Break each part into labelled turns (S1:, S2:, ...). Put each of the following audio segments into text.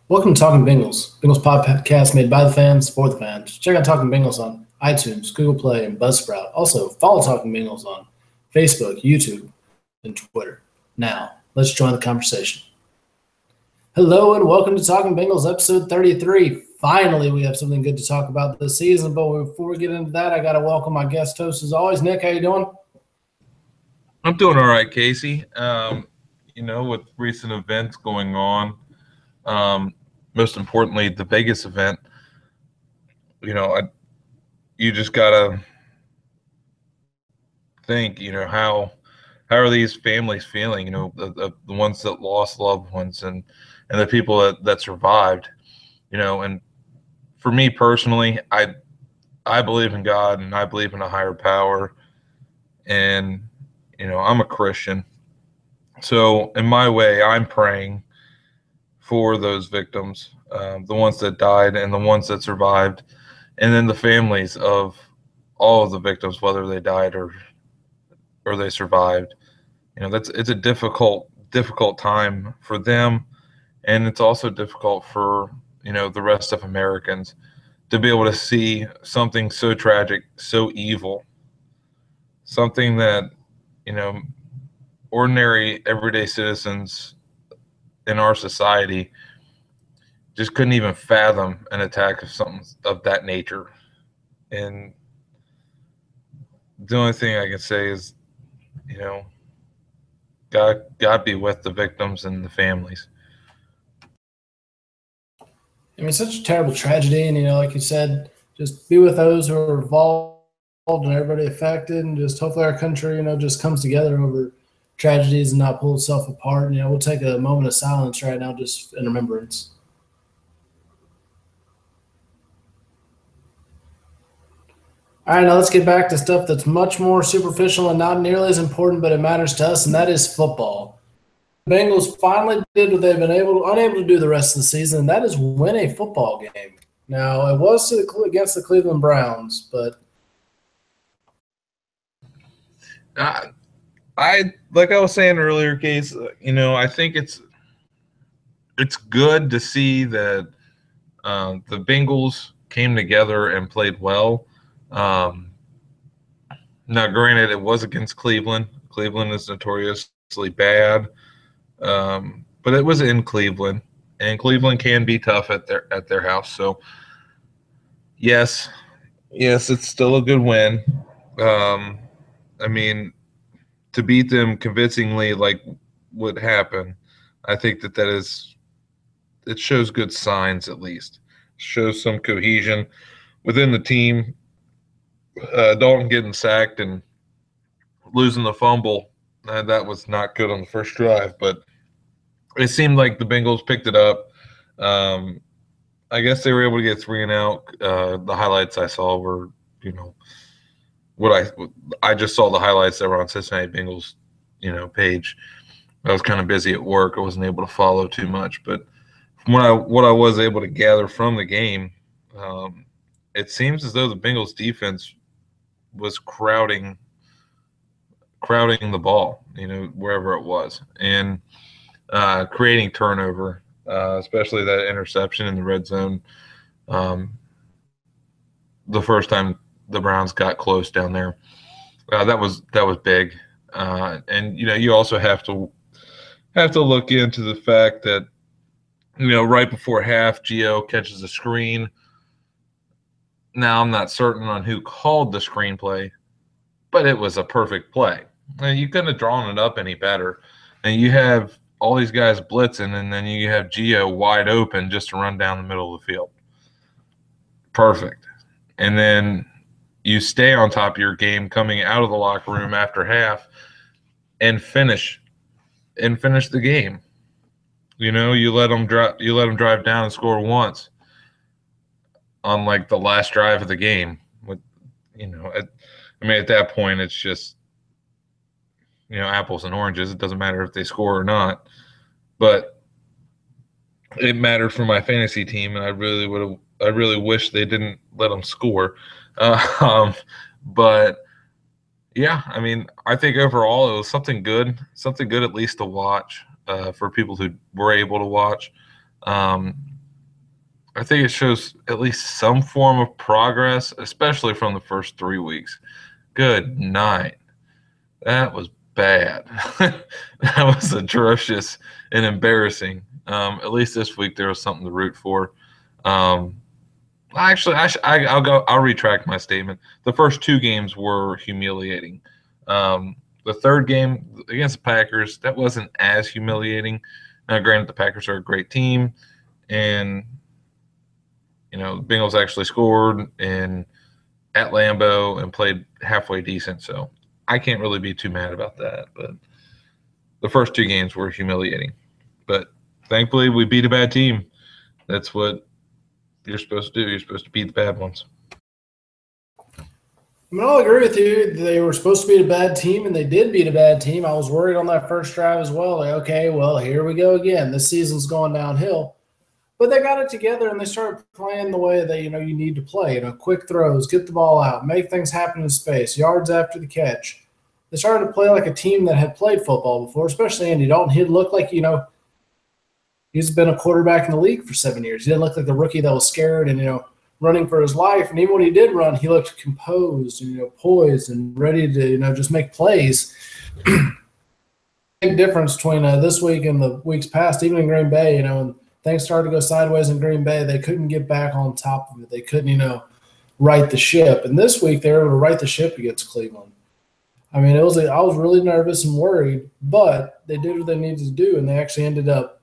S1: Welcome to Talkin Bengals, Bengals podcast made by the fans for the fans. Check out Talkin Bengals on iTunes, Google Play, and Buzzsprout. Also, follow Talkin Bengals on Facebook, YouTube, and Twitter. Now, let's join the conversation. Hello and welcome to Talkin Bengals, episode 33. Finally, we have something good to talk about this season, but before we get into that, I got to welcome my guest host as always. Nick, how you doing?
S2: I'm doing all right, Casey. With recent events going on, most importantly, the Vegas event, you just gotta think, how are these families feeling? The ones that lost loved ones and the people that survived. And for me personally, I believe in God and I believe in a higher power, and I'm a Christian, so in my way, I'm praying for those victims, the ones that died and the ones that survived, and then the families of all of the victims, whether they died or they survived. It's a difficult time for them, and it's also difficult for the rest of Americans to be able to see something so tragic, so evil, something that ordinary everyday citizens in our society just couldn't even fathom an attack of something of that nature. And the only thing I can say is, God be with the victims and the families.
S1: I mean, such a terrible tragedy, and like you said, just be with those who are involved and everybody affected, and just hopefully our country, just comes together over tragedies and not pull itself apart. We'll take a moment of silence right now, just in remembrance. All right, now let's get back to stuff that's much more superficial and not nearly as important, but it matters to us, and that is football. The Bengals finally did what they've been unable to do the rest of the season, and that is win a football game. Now, it was against the Cleveland Browns, but
S2: like I was saying earlier, Case, I think it's good to see that the Bengals came together and played well. Now, granted, it was against Cleveland. Cleveland is notoriously bad, but it was in Cleveland, and Cleveland can be tough at their house. So, yes, it's still a good win. I mean, to beat them convincingly, like what happened, I think it shows good signs, at least. Shows some cohesion within the team. Dalton getting sacked and losing the fumble, that was not good on the first drive, but it seemed like the Bengals picked it up. I guess they were able to get 3 and out. The highlights I saw were, what I just saw the highlights that were on Cincinnati Bengals, page. I was kind of busy at work. I wasn't able to follow too much, but from what I was able to gather from the game, it seems as though the Bengals defense was crowding the ball, wherever it was, and creating turnover, especially that interception in the red zone. The first time the Browns got close down there, that was big, and you also have to look into the fact that right before half, Gio catches a screen. Now, I'm not certain on who called the screenplay, but it was a perfect play. And you couldn't have drawn it up any better. And you have all these guys blitzing, and then you have Gio wide open just to run down the middle of the field. Perfect. And then you stay on top of your game coming out of the locker room after half and finish the game. You let them drive down and score once on like the last drive of the game. At that point, it's just apples and oranges. It doesn't matter if they score or not, but it mattered for my fantasy team, and I really wish they didn't let them score. But yeah, I think overall it was something good at least to watch for people who were able to watch. I think it shows at least some form of progress, especially from the first 3 weeks. Good night. That was bad. That was atrocious and embarrassing. At least this week there was something to root for. Um, Actually, I'll go. I'll retract my statement. The first two games were humiliating. The third game against the Packers, that wasn't as humiliating. Now, granted, the Packers are a great team, and the Bengals actually scored and at Lambeau and played halfway decent. So I can't really be too mad about that. But the first two games were humiliating. But thankfully, we beat a bad team. That's what you're supposed to do. You're supposed to beat the bad ones.
S1: I mean, I'll agree with you. They were supposed to beat a bad team, and they did beat a bad team. I was worried on that first drive as well. Like, okay, well, here we go again. This season's going downhill. But they got it together, and they started playing the way that, you need to play. Quick throws, get the ball out, make things happen in space, yards after the catch. They started to play like a team that had played football before, especially Andy Dalton. He looked like, he's been a quarterback in the league for 7 years. He didn't look like the rookie that was scared and, running for his life. And even when he did run, he looked composed and, poised and ready to, just make plays. Big difference between this week and the weeks past, even in Green Bay, when things started to go sideways in Green Bay, they couldn't get back on top of it. They couldn't, right the ship. And this week they were able to right the ship against Cleveland. I mean, I was really nervous and worried, but they did what they needed to do, and they actually ended up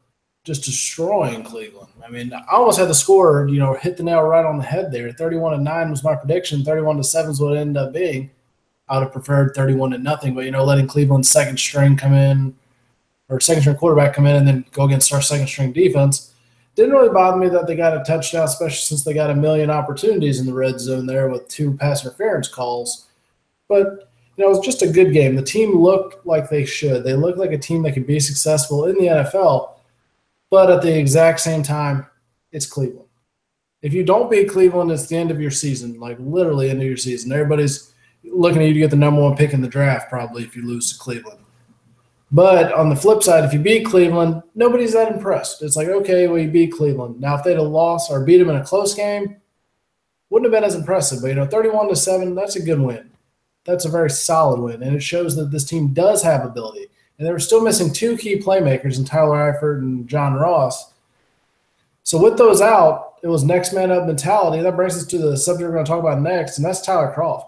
S1: just destroying Cleveland. I mean, I almost had the score, hit the nail right on the head there. 31-9 was my prediction. 31-7 is what it ended up being. I would have preferred 31-0, but letting Cleveland's second string come in, or second string quarterback come in and then go against our second string defense. Didn't really bother me that they got a touchdown, especially since they got a million opportunities in the red zone there with 2 pass interference calls. But it was just a good game. The team looked like they should. They looked like a team that could be successful in the NFL. But at the exact same time, it's Cleveland. If you don't beat Cleveland, it's the end of your season, like literally end of your season. Everybody's looking at you to get the number 1 pick in the draft probably if you lose to Cleveland. But on the flip side, if you beat Cleveland, nobody's that impressed. It's like, okay, well, you beat Cleveland. Now, if they'd have lost or beat them in a close game, wouldn't have been as impressive. But, 31-7, that's a good win. That's a very solid win, and it shows that this team does have ability. And they were still missing 2 key playmakers in Tyler Eifert and John Ross. So with those out, it was next man up mentality. That brings us to the subject we're going to talk about next, and that's Tyler Kroft.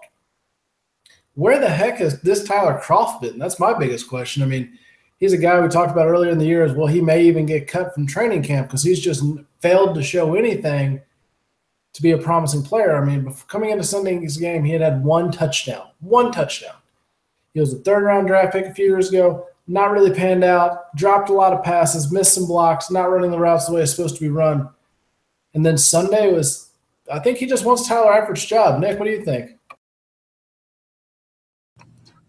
S1: Where the heck has this Tyler Kroft been? That's my biggest question. I mean, he's a guy we talked about earlier in the year as well. He may even get cut from training camp because he's just failed to show anything to be a promising player. I mean, coming into Sunday's game, he had 1 touchdown. 1 touchdown. He was a 3rd-round draft pick a few years ago. Not really panned out, dropped a lot of passes, missed some blocks, not running the routes the way it's supposed to be run. And then Sunday was – I think he just wants Tyler Eifert's job. Nick, what do you think?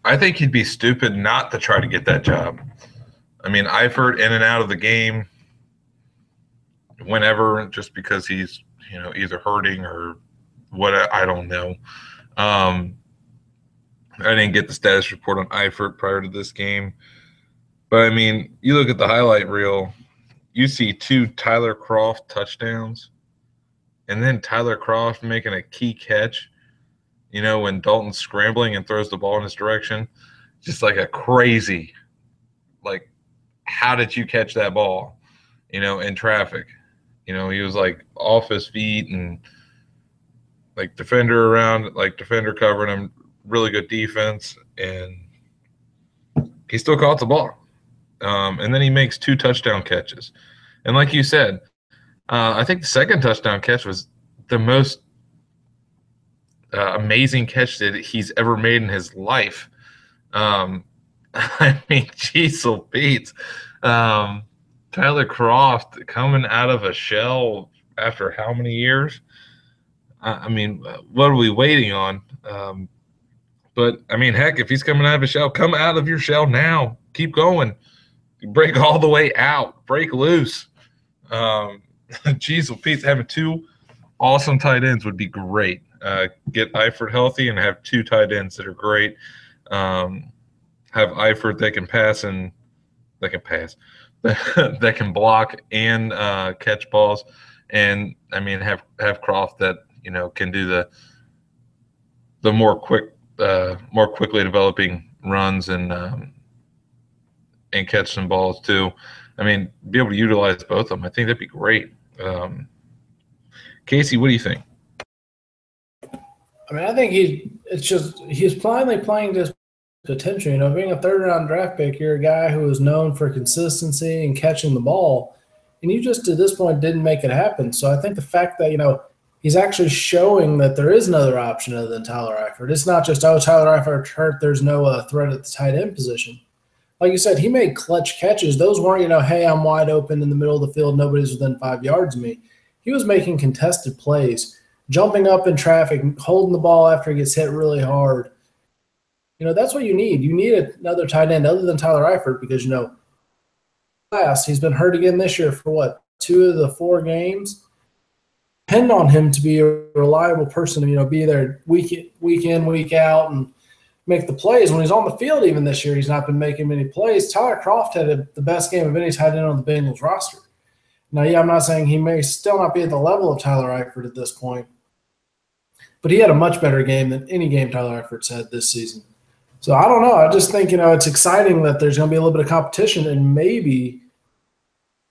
S2: I think he'd be stupid not to try to get that job. I mean, Eifert in and out of the game whenever just because he's, either hurting or what, I don't know. I didn't get the status report on Eifert prior to this game. But, I mean, you look at the highlight reel, you see 2 Tyler Kroft touchdowns, and then Tyler Kroft making a key catch, when Dalton's scrambling and throws the ball in his direction. Just like a crazy, like, how did you catch that ball, in traffic? He was, like, off his feet and, like, defender covering him, really good defense, and he still caught the ball. And then he makes 2 touchdown catches. And like you said, I think the second touchdown catch was the most amazing catch that he's ever made in his life. I mean, geez, Pete. Tyler Kroft coming out of a shell after how many years? I mean, what are we waiting on? But, I mean, heck, if he's coming out of a shell, come out of your shell now. Keep going. Break all the way out. Break loose. Geez, Pete, having 2 awesome tight ends would be great. Get Eifert healthy and have 2 tight ends that are great. Have Eifert that can pass that can block and catch balls, and I mean have Croft that can do the more quickly developing runs and catch some balls too. I mean, be able to utilize both of them. I think that'd be great. Casey, what do you think?
S1: I mean, I think he's finally playing this potential. Being a 3rd-round draft pick, you're a guy who is known for consistency and catching the ball, and you just, at this point, didn't make it happen. So I think the fact that, he's actually showing that there is another option other than Tyler Eifert. It's not just, Tyler Eifert hurt, there's no threat at the tight end position. Like you said, he made clutch catches. Those weren't, hey, I'm wide open in the middle of the field, nobody's within 5 yards of me. He was making contested plays, jumping up in traffic, holding the ball after he gets hit really hard. That's what you need. You need another tight end other than Tyler Eifert because, he's been hurt again this year for what, 2 of the 4 games? Depend on him to be a reliable person to, be there week in, week out, and make the plays. When he's on the field, even this year, he's not been making many plays. Tyler Croft had the best game of any tight end on the Bengals roster. Now, I'm not saying he may still not be at the level of Tyler Eifert at this point, but he had a much better game than any game Tyler Eifert's had this season. So I don't know. I just think, it's exciting that there's going to be a little bit of competition, and maybe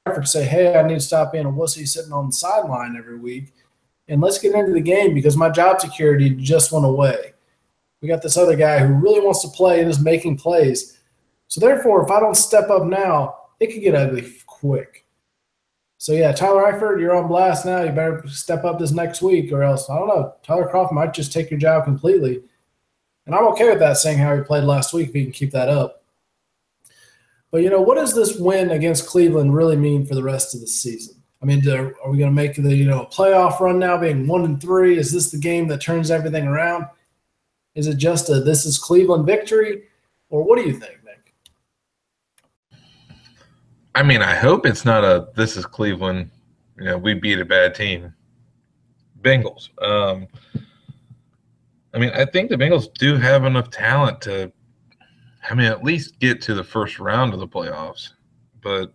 S1: Eifert say, hey, I need to stop being a wussy sitting on the sideline every week, and let's get into the game because my job security just went away. We got this other guy who really wants to play and is making plays. So therefore, if I don't step up now, it could get ugly quick. So yeah, Tyler Eifert, you're on blast now. You better step up this next week or else, I don't know, Tyler Croft might just take your job completely. And I'm okay with that, seeing how he played last week if he can keep that up. But, what does this win against Cleveland really mean for the rest of the season? I mean, are we going to make the, a playoff run now being 1-3? Is this the game that turns everything around? Is it just this is Cleveland victory? Or what do you think, Nick?
S2: I mean, I hope it's not this is Cleveland, we beat a bad team. Bengals. I mean, I think the Bengals do have enough talent to, at least get to the first round of the playoffs. But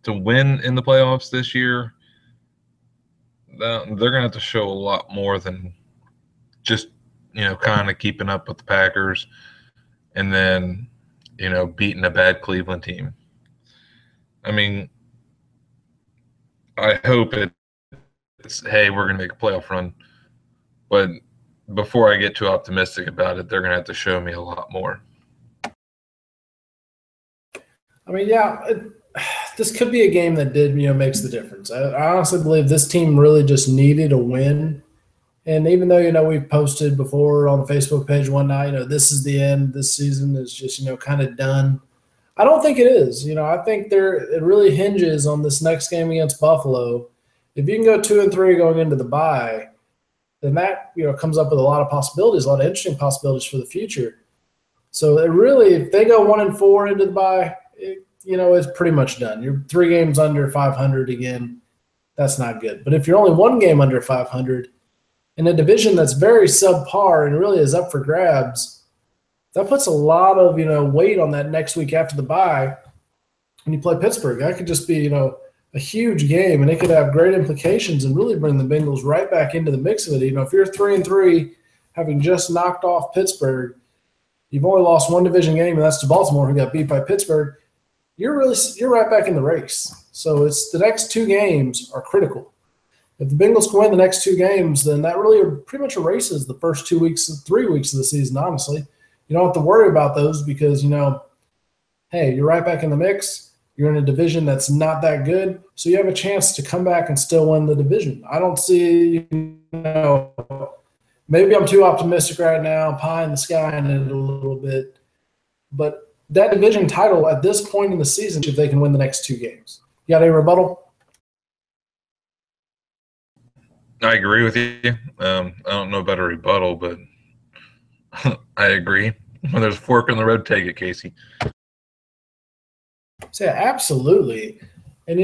S2: to win in the playoffs this year, they're going to have to show a lot more than just, kind of keeping up with the Packers and then, beating a bad Cleveland team. I mean, I hope it's, hey, we're going to make a playoff run. But before I get too optimistic about it, they're going to have to show me a lot more.
S1: I mean, this could be a game that did, makes the difference. I honestly believe this team really just needed a win. And even though, we've posted before on the Facebook page one night, this is the end. This season is just, kind of done. I don't think it is. I think it really hinges on this next game against Buffalo. If you can go 2-3 going into the bye, then that, comes up with a lot of possibilities, a lot of interesting possibilities for the future. So it really, if they go 1-4 into the bye, it's pretty much done. You're 3 games under 500 again. That's not good. But if you're only 1 game under 500 in a division that's very subpar and really is up for grabs, that puts a lot of, weight on that next week after the bye when you play Pittsburgh. That could just be, a huge game, and it could have great implications and really bring the Bengals right back into the mix of it. If you're 3-3, having just knocked off Pittsburgh, you've only lost 1 division game, and that's to Baltimore, who got beat by Pittsburgh. You're right back in the race. So it's the next 2 games are critical. If the Bengals can win the next 2 games, then that really pretty much erases the first 3 weeks of the season, honestly. You don't have to worry about those because, hey, you're right back in the mix. You're in a division that's not that good, so you have a chance to come back and still win the division. I don't see, maybe I'm too optimistic right now, pie in the sky in it a little bit, but that division title at this point in the season, if they can win the next 2 games. You got any rebuttal?
S2: I agree with you. I don't know about a rebuttal, but I agree. When there's a fork in the road, take it, Casey.
S1: So, yeah, absolutely. And,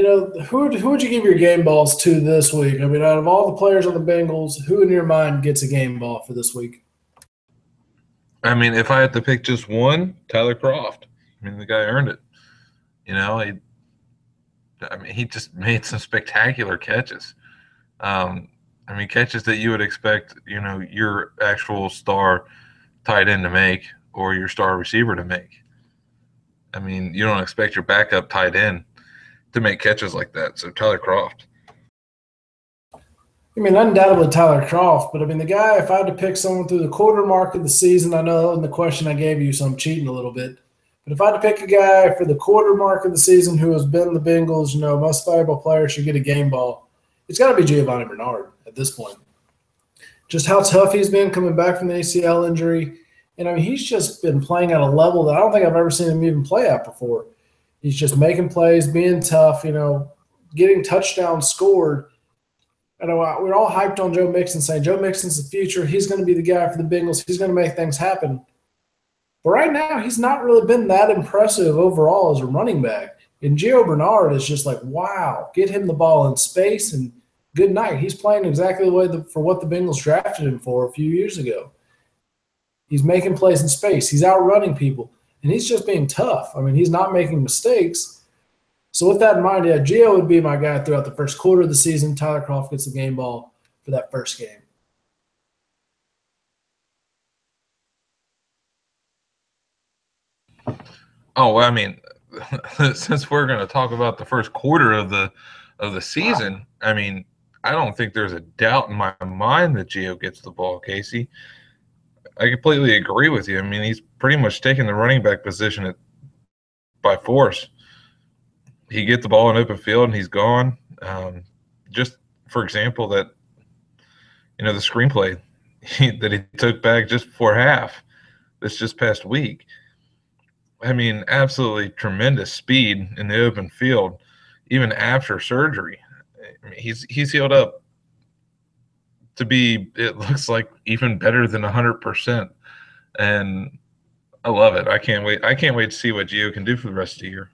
S1: who would you give your game balls to this week? I mean, out of all the players on the Bengals, who in your mind gets a game ball for this week?
S2: I mean, if I had to pick just one, Tyler Croft. I mean, the guy earned it. I mean, he just made some spectacular catches. I mean, catches that you would expect, your actual star tight end to make or your star receiver to make. I mean, you don't expect your backup tight end to make catches like that. So Tyler Croft.
S1: I mean, undoubtedly Tyler Croft, but I mean, the guy, if I had to pick someone through the quarter mark of the season, I know in the question I gave you, so I'm cheating a little bit. But if I had to pick a guy for the quarter mark of the season who has been the Bengals, most valuable player should get a game ball, it's got to be Giovanni Bernard at this point. Just how tough he's been coming back from the ACL injury. And I mean, he's just been playing at a level that I don't think I've ever seen him even play at before. He's just making plays, being tough, getting touchdowns scored. I know we're all hyped on Joe Mixon, saying Joe Mixon's the future. He's going to be the guy for the Bengals. He's going to make things happen. But right now, he's not really been that impressive overall as a running back. And Gio Bernard is just like, wow, get him the ball in space and good night. He's playing exactly the way for what the Bengals drafted him for a few years ago. He's making plays in space. He's outrunning people. And he's just being tough. I mean, he's not making mistakes. So with that in mind, yeah, Gio would be my guy throughout the first quarter of the season. Tyler Croft gets the game ball for that first game.
S2: Oh, well, I mean, since we're going to talk about the first quarter of the season, I mean, I don't think there's a doubt in my mind that Gio gets the ball, Casey. I completely agree with you. I mean, he's pretty much taking the running back position by force. He gets the ball in open field and he's gone. Just for example, the screenplay that he took back just before half this just past week. I mean, absolutely tremendous speed in the open field, even after surgery. I mean, he's healed up to be, it looks like, even better than 100%. And I love it. I can't wait. I can't wait to see what Gio can do for the rest of the year.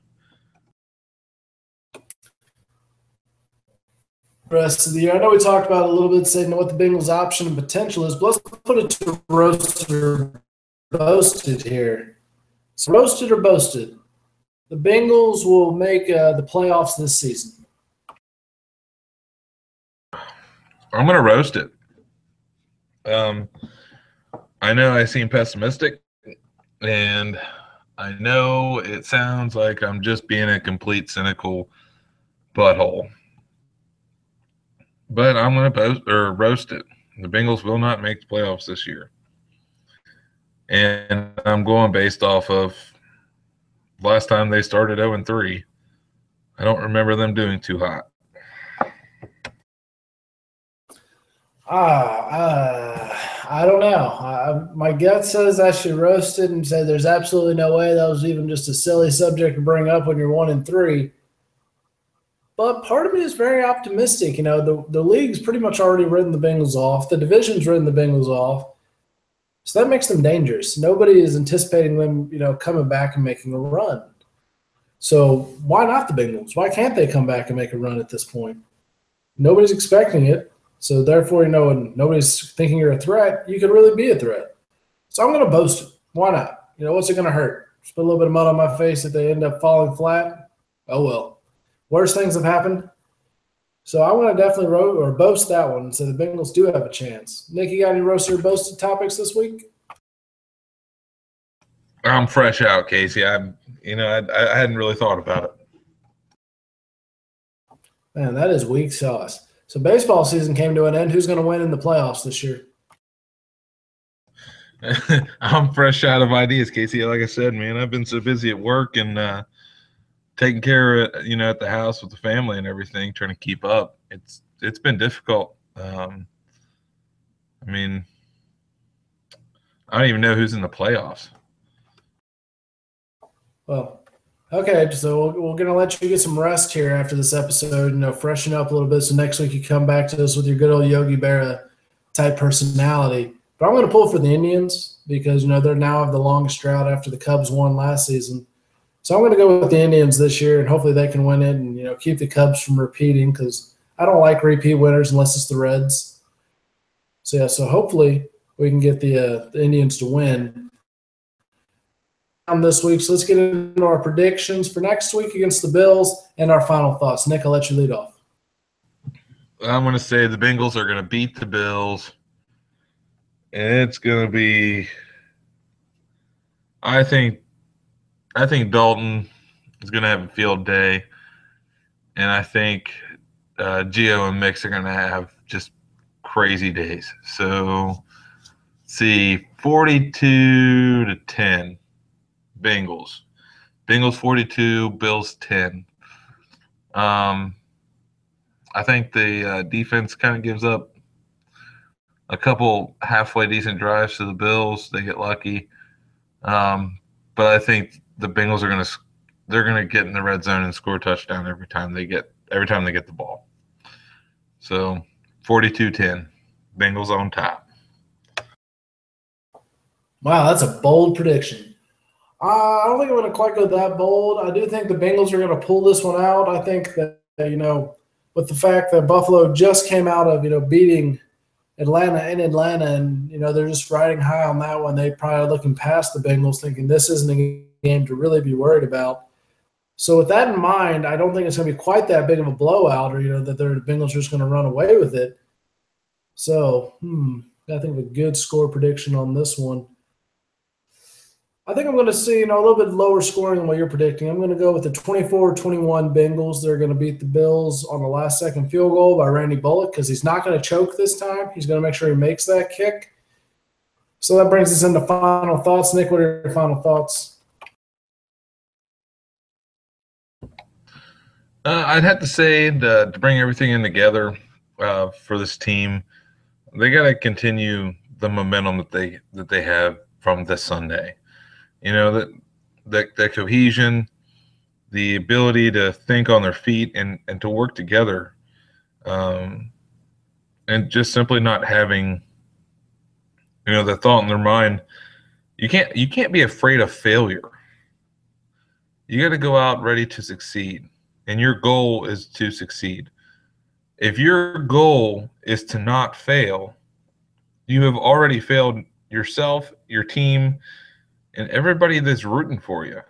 S1: Rest of the year. I know we talked about it a little bit, saying what the Bengals' option and potential is, but let's put it to roasted or boasted here. So roasted or boasted, the Bengals will make the playoffs this season.
S2: I'm going to roast it. I know I seem pessimistic, and I know it sounds like I'm just being a complete cynical butthole. But I'm going to roast it. The Bengals will not make the playoffs this year. And I'm going based off of last time they started 0-3. I don't remember them doing too hot.
S1: I don't know. My gut says I should roast it and say there's absolutely no way that was even just a silly subject to bring up when you're 1-3. But part of me is very optimistic. The league's pretty much already written the Bengals off. The division's written the Bengals off. So that makes them dangerous. Nobody is anticipating them, coming back and making a run. So why not the Bengals? Why can't they come back and make a run at this point? Nobody's expecting it. So therefore, when nobody's thinking you're a threat, you could really be a threat. So I'm going to boast it. Why not? What's it going to hurt? Just put a little bit of mud on my face if they end up falling flat. Oh, well. Worse things have happened. So I'm going to definitely boast that one and say the Bengals do have a chance. Nick, you got any roasted or boasted topics this week?
S2: I'm fresh out, Casey. I hadn't really thought about it.
S1: Man, that is weak sauce. So baseball season came to an end. Who's going to win in the playoffs this year?
S2: I'm fresh out of ideas, Casey. Like I said, man, I've been so busy at work and taking care of it, at the house with the family and everything, trying to keep up. It's been difficult. I mean, I don't even know who's in the playoffs.
S1: Well, okay, so we're going to let you get some rest here after this episode, freshen up a little bit so next week you come back to us with your good old Yogi Berra type personality. But I'm going to pull for the Indians because, they now have the longest drought after the Cubs won last season. So I'm going to go with the Indians this year, and hopefully they can win it and, keep the Cubs from repeating because I don't like repeat winners unless it's the Reds. So hopefully we can get the Indians to win. this week. So let's get into our predictions for next week against the Bills and our final thoughts. Nick, I'll let you lead off.
S2: I'm going to say the Bengals are going to beat the Bills. And it's going to be – I think Dalton is going to have a field day. And I think Gio and Mix are going to have just crazy days. So, see, 42-10, Bengals. Bengals 42, Bills 10. I think the defense kind of gives up a couple halfway decent drives to the Bills. They get lucky. But I think the Bengals are they're gonna get in the red zone and score a touchdown every time they get the ball. So 42-10, Bengals on top.
S1: Wow, that's a bold prediction. I don't think I'm going to quite go that bold. I do think the Bengals are going to pull this one out. I think that, with the fact that Buffalo just came out of, beating Atlanta in Atlanta, and, they're just riding high on that one. They probably are looking past the Bengals thinking this isn't a game to really be worried about. So with that in mind, I don't think it's going to be quite that big of a blowout or, that the Bengals are just going to run away with it. So, I think of a good score prediction on this one. I think I'm going to see, a little bit lower scoring than what you're predicting. I'm going to go with the 24-21 Bengals. They're going to beat the Bills on the last-second field goal by Randy Bullock because he's not going to choke this time. He's going to make sure he makes that kick. So that brings us into final thoughts. Nick, what are your final thoughts?
S2: I'd have to say to bring everything in together for this team, they got to continue the momentum that they have from this Sunday. That cohesion, the ability to think on their feet and to work together, and just simply not having, the thought in their mind. You can't be afraid of failure. You got to go out ready to succeed, and your goal is to succeed. If your goal is to not fail, you have already failed yourself, your team, and everybody that's rooting for you.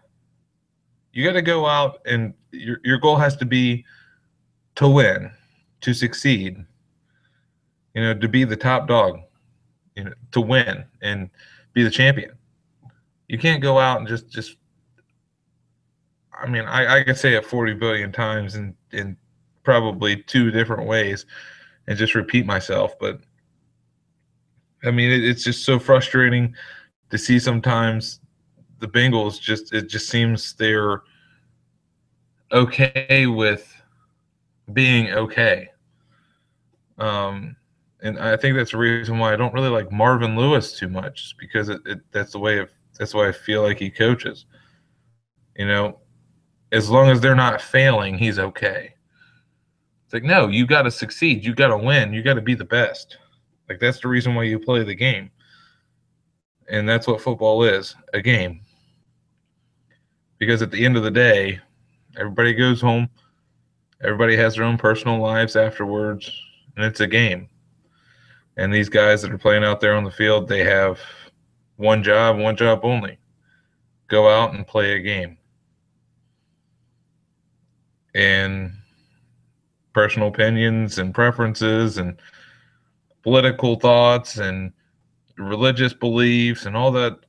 S2: You got to go out and your goal has to be to win, to succeed, to be the top dog, to win and be the champion. You can't go out and just I could say it 40 billion times in probably two different ways and just repeat myself. But it's just so frustrating to see sometimes the Bengals it just seems they're okay with being okay. And I think that's the reason why I don't really like Marvin Lewis too much, because that's the way I feel like he coaches. As long as they're not failing, he's okay. It's like, no, you got to succeed. You got to win. You got to be the best. Like, that's the reason why you play the game. And that's what football is, a game. Because at the end of the day, everybody goes home. Everybody has their own personal lives afterwards, and it's a game. And these guys that are playing out there on the field, they have one job only. Go out and play a game. And personal opinions and preferences and political thoughts and religious beliefs and all that,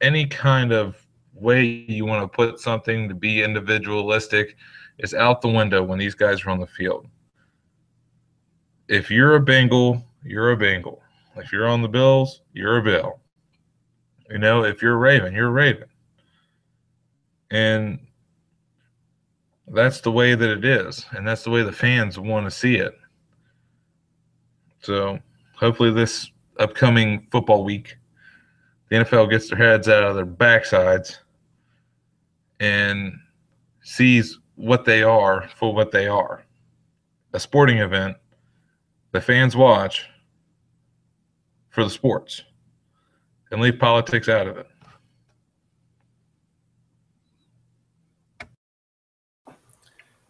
S2: any kind of way you want to put something to be individualistic is out the window when these guys are on the field. If you're a Bengal, you're a Bengal. If you're on the Bills, you're a Bill. If you're a Raven, you're a Raven. And that's the way that it is, and that's the way the fans want to see it. So hopefully this upcoming football week, the NFL gets their heads out of their backsides and sees what they are for what they are. A sporting event the fans watch for the sports, and leave politics out of it.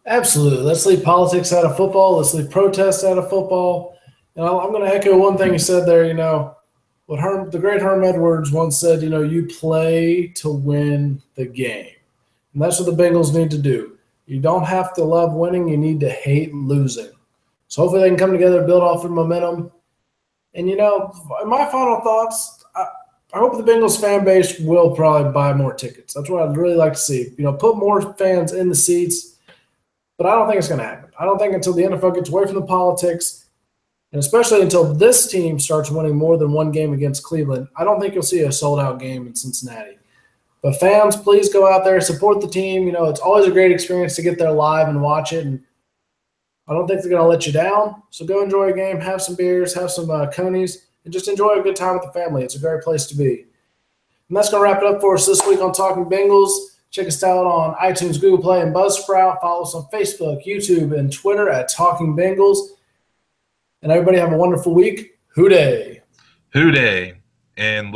S1: Absolutely. Let's leave politics out of football. Let's leave protests out of football. And I'm going to echo one thing you said there. what the great Herm Edwards once said, you play to win the game. And that's what the Bengals need to do. You don't have to love winning. You need to hate losing. So hopefully they can come together, build off their momentum. And, my final thoughts, I hope the Bengals fan base will probably buy more tickets. That's what I'd really like to see. Put more fans in the seats. But I don't think it's going to happen. I don't think until the NFL gets away from the politics, and especially until this team starts winning more than one game against Cleveland, I don't think you'll see a sold-out game in Cincinnati. But fans, please go out there, support the team. It's always a great experience to get there live and watch it. And I don't think they're going to let you down. So go enjoy a game, have some beers, have some conies, and just enjoy a good time with the family. It's a great place to be. And that's going to wrap it up for us this week on Talking Bengals. Check us out on iTunes, Google Play, and Buzzsprout. Follow us on Facebook, YouTube, and Twitter at Talking Bengals. And everybody have a wonderful week. Hoo-day.
S2: Hoo-day. And